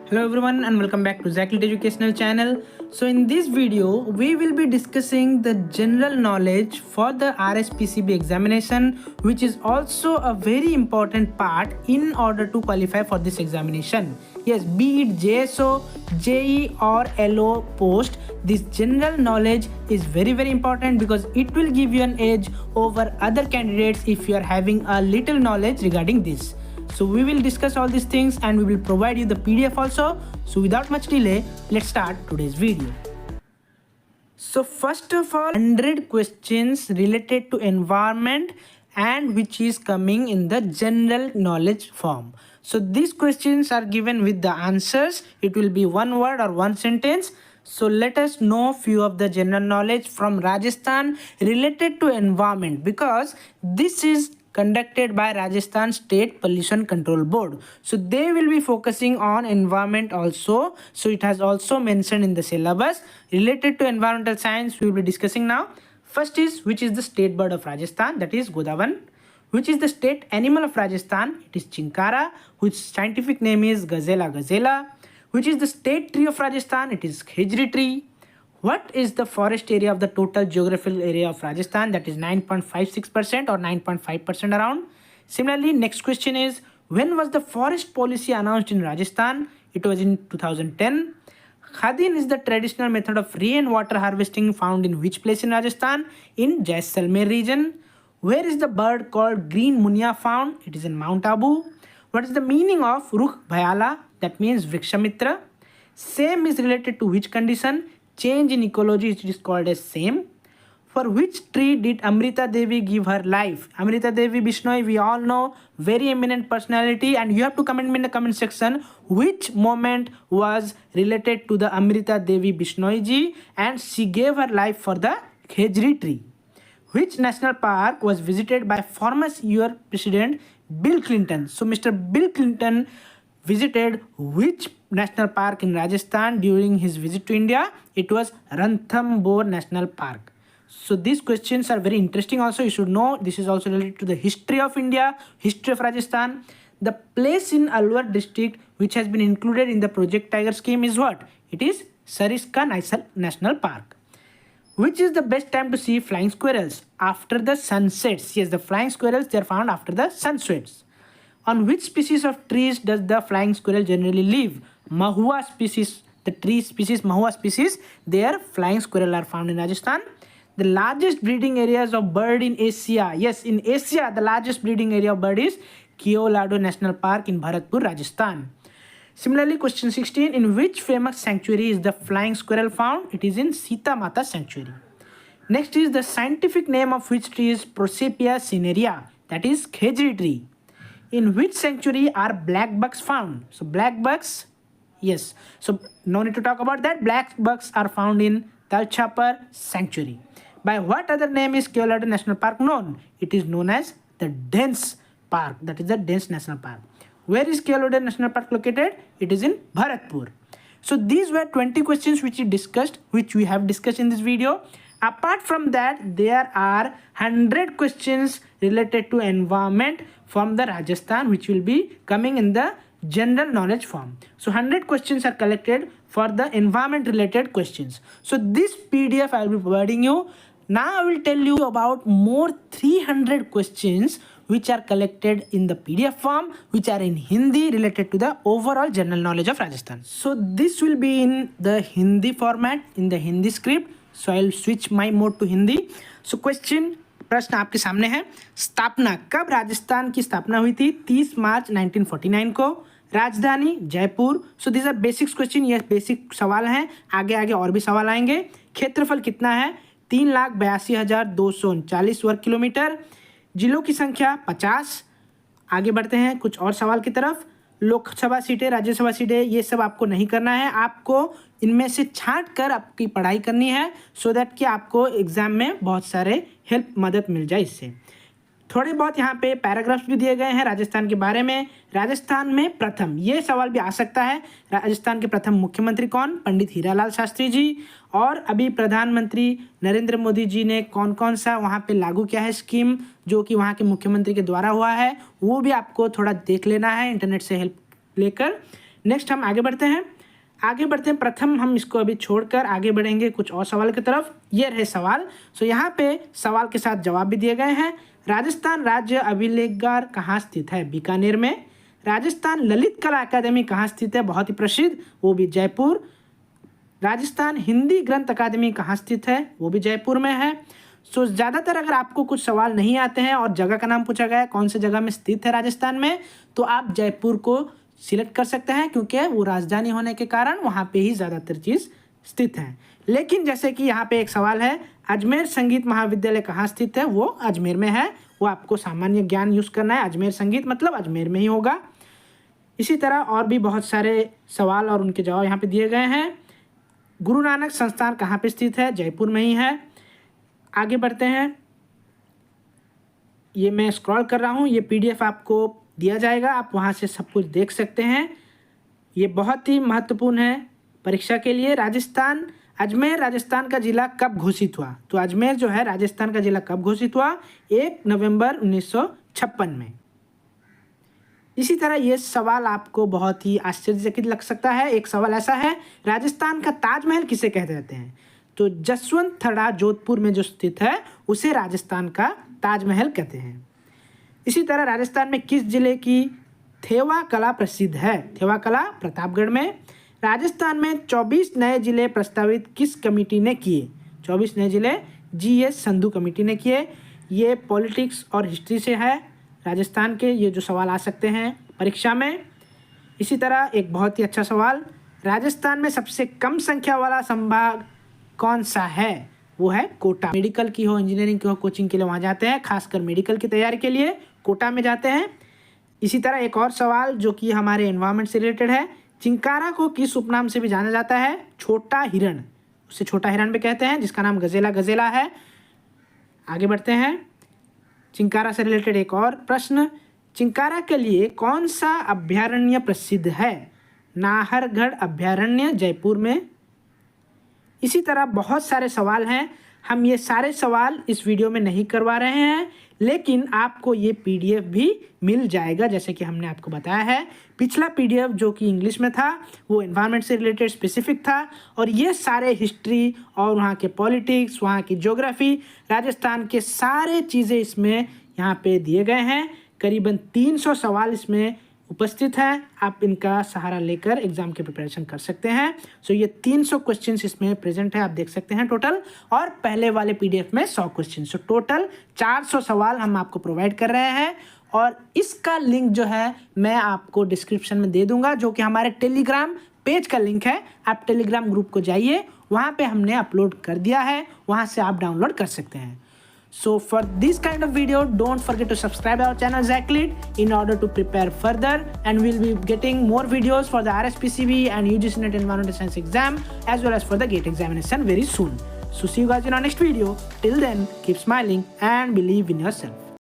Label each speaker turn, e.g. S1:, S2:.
S1: Hello everyone and welcome back to Zacklit Educational Channel. So in this video, we will be discussing the general knowledge for the RSPCB examination, which is also a very important part in order to qualify for this examination. Yes, be it JSO, JE or LO post, this general knowledge is very important because it will give you an edge over other candidates if you are having a little knowledge regarding this. So we will discuss all these things and we will provide you the PDF also. So without much delay, let's start today's video. So first of all, 100 questions related to environment and which is coming in the general knowledge form. So these questions are given with the answers. It will be one word or one sentence. So let us know few of the general knowledge from Rajasthan related to environment, because this is conducted by Rajasthan State Pollution Control Board. So they will be focusing on environment also. So it has also mentioned in the syllabus related to environmental science. We will be discussing now. First is, which is the state bird of Rajasthan, that is Godawan. Which is the state animal of Rajasthan, it is Chinkara, which scientific name is Gazella gazella. Which is the state tree of Rajasthan, it is Khejri tree. What is the forest area of the total geographical area of Rajasthan? That is 9.56% or 9.5% around. Similarly, next question is, when was the forest policy announced in Rajasthan? It was in 2010. Khadin is the traditional method of rainwater harvesting found in which place in Rajasthan? In Jaisalmer region. Where is the bird called green munia found? It is in Mount Abu. What is the meaning of Rukh Bhayala? That means Vrikshamitra. Same is related to which condition? Change in ecology, it is called as same. For which tree did Amrita Devi give her life? Amrita Devi Bishnoi, we all know, very eminent personality, and you have to comment in the comment section which moment was related to the Amrita Devi Bishnoi ji and she gave her life for the Khejri tree. Which national park was visited by former US President Bill Clinton? So Mr. Bill Clinton visited which national park in Rajasthan during his visit to India? It was Ranthambore National Park. So these questions are very interesting also. You should know this is also related to the history of India, history of Rajasthan. The place in Alwar district which has been included in the Project Tiger scheme is what? It is Sariska National Park. Which is the best time to see flying squirrels? After the sunsets. Yes, the flying squirrels, they are found after the sunsets. On which species of trees does the flying squirrel generally live? Mahua species, the tree species, Mahua species, their flying squirrel are found in Rajasthan. The largest breeding areas of bird in Asia. Yes, in Asia, the largest breeding area of bird is Keolado National Park in Bharatpur, Rajasthan. Similarly, question 16, in which famous sanctuary is the flying squirrel found? It is in Sita Mata Sanctuary. Next is the scientific name of which tree is Prosopia cinerea, that is Khejri tree. In which sanctuary are black bucks found? So black bucks, yes. So no need to talk about that. Black bucks are found in Talchapar Sanctuary. By what other name is Keolado National Park known? It is known as the Dense Park. That is the Dense National Park. Where is Keolado National Park located? It is in Bharatpur. So these were 20 questions which we have discussed in this video. Apart from that, there are 100 questions related to environment from the Rajasthan which will be coming in the general knowledge form. So 100 questions are collected for the environment related questions. So this PDF I will be providing you. Now I will tell you about more 300 questions which are collected in the PDF form, which are in Hindi related to the overall general knowledge of Rajasthan. So this will be in the Hindi format, in the Hindi script. So I will switch my mode to Hindi. So question, प्रश्न आपके सामने है, स्थापना कब राजस्थान की स्थापना हुई थी? 30 मार्च 1949 को. राजधानी Jaipur. So this our basics question, ये बेसिक सवाल हैं, आगे आगे और भी सवाल आएंगे. क्षेत्रफल कितना है? 3,82,239 वर्ग किलोमीटर. जिलों की संख्या 50. आगे बढ़ते हैं कुछ और सवाल की तरफ. लोकसभा सीटें, राज्यसभा सीटें, ये सब आपको नहीं करना है, आपको इनमें से छांट कर आपकी पढ़ाई करनी है सो दैट कि आपको एग्जाम में बहुत सारे हेल्प मदद मिल जाए इससे. थोड़े बहुत यहाँ पे पैराग्राफ्स भी दिए गए हैं राजस्थान के बारे में. राजस्थान में प्रथम, ये सवाल भी आ सकता है, राजस्थान के प्रथम मुख्यमंत्री कौन? पंडित हीरालाल शास्त्री जी. और अभी प्रधानमंत्री नरेंद्र मोदी जी ने कौन कौन सा वहाँ पे लागू किया है स्कीम जो कि वहाँ के मुख्यमंत्री के द्वारा हुआ है, वो भी आपको थोड़ा देख लेना है इंटरनेट से हेल्प लेकर. नेक्स्ट हम आगे बढ़ते हैं। प्रथम हम इसको अभी छोड़कर आगे बढ़ेंगे कुछ और सवाल की तरफ। ये रहे सवाल। सो यहाँ पे सवाल के साथ जवाब भी दिए गए हैं। राजस्थान राज्य अभिलेखागार कहाँ स्थित है? बीकानेर में। राजस्थान ललित कला अकादमी कहाँ स्थित है? बहुत ही प्रसिद्ध, वो भी जयपुर। राजस्थान हिंदी ग्रंथ अकादमी कहाँ स्थित है? वो भी जयपुर में है। सो ज़्यादातर अगर आपको कुछ सवाल नहीं आते हैं और जगह का नाम पूछा गया है कौन सी जगह में स्थित है राजस्थान में, तो आप जयपुर को सिलेक्ट कर सकते हैं, क्योंकि वो राजधानी होने के कारण वहाँ पे ही ज़्यादातर चीज़ स्थित है। लेकिन जैसे कि यहाँ पे एक सवाल है, अजमेर संगीत महाविद्यालय कहाँ स्थित है? वो अजमेर में है। वो आपको सामान्य ज्ञान यूज़ करना है। अजमेर संगीत मतलब अजमेर में ही होगा। इसी तरह और भी बहुत सारे सवाल और उनके जवाब यहाँ पे दिए गए हैं। गुरु नानक संस्थान कहाँ पे स्थित है? जयपुर में ही है। आगे बढ़ते हैं। ये मैं स्क्रॉल कर रहा हूँ, ये PDF आपको दिया जाएगा, आप वहाँ से सब कुछ देख सकते हैं। ये बहुत ही महत्वपूर्ण है परीक्षा के लिए। राजस्थान, अजमेर राजस्थान का जिला कब घोषित हुआ? तो अजमेर जो है राजस्थान का जिला कब घोषित हुआ? 1 नवंबर 1956 में। इसी तरह ये सवाल आपको बहुत ही आश्चर्यचकित लग सकता है। एक सवाल ऐसा है, राजस्थान का ताजमहल किसे कहते रहते हैं? तो जसवंत थड़ा जोधपुर में जो स्थित है उसे राजस्थान का ताजमहल कहते हैं। इसी तरह राजस्थान में किस जिले की थेवा कला प्रसिद्ध है? थेवा कला प्रतापगढ़ में। राजस्थान में 24 नए जिले प्रस्तावित किस कमेटी ने किए? 24 नए जिले GS संधू कमेटी ने किए। ये पॉलिटिक्स और हिस्ट्री से है राजस्थान के, ये जो सवाल आ सकते हैं परीक्षा में। इसी तरह एक बहुत ही अच्छा सवाल, राजस्थान में सबसे कम संख्या वाला संभाग कौन सा है? वो है कोटा। मेडिकल की हो, इंजीनियरिंग की हो, कोचिंग के लिए वहाँ जाते हैं, खासकर मेडिकल की तैयारी के लिए कोटा में जाते हैं। इसी तरह एक और सवाल जो कि हमारे एनवायरनमेंट से रिलेटेड है, चिंकारा को किस उपनाम से भी जाना जाता है? छोटा हिरण, उसे छोटा हिरण भी कहते हैं, जिसका नाम गजेला है। आगे बढ़ते हैं। चिंकारा से रिलेटेड एक और प्रश्न, चिंकारा के लिए कौन सा अभ्यारण्य प्रसिद्ध है? नाहरगढ़ अभ्यारण्य जयपुर में। इसी तरह बहुत सारे सवाल हैं। हम ये सारे सवाल इस वीडियो में नहीं करवा रहे हैं, लेकिन आपको ये PDF भी मिल जाएगा, जैसे कि हमने आपको बताया है। पिछला PDF जो कि इंग्लिश में था वो एनवायरनमेंट से रिलेटेड स्पेसिफिक था, और ये सारे हिस्ट्री और वहाँ के पॉलिटिक्स, वहाँ की ज्योग्राफी, राजस्थान के सारे चीज़ें इसमें यहाँ पे दिए गए हैं। करीबन 300 सवाल इसमें उपस्थित हैं। आप इनका सहारा लेकर एग्जाम की प्रिपरेशन कर सकते हैं। सो ये 300 क्वेश्चंस इसमें प्रेजेंट है, आप देख सकते हैं टोटल, और पहले वाले PDF में 100 क्वेश्चन। सो टोटल 400 सवाल हम आपको प्रोवाइड कर रहे हैं, और इसका लिंक जो है मैं आपको डिस्क्रिप्शन में दे दूंगा, जो कि हमारे टेलीग्राम पेज का लिंक है। आप टेलीग्राम ग्रुप को जाइए, वहाँ पे हमने अपलोड कर दिया है, वहाँ से आप डाउनलोड कर सकते हैं। So for this kind of video, don't forget to subscribe our channel ZachLead in order to prepare further, and we'll be getting more videos for the RSPCB and UGC NET Environmental Science exam as well as for the GATE examination very soon. So see you guys in our next video. Till then, keep smiling and believe in yourself.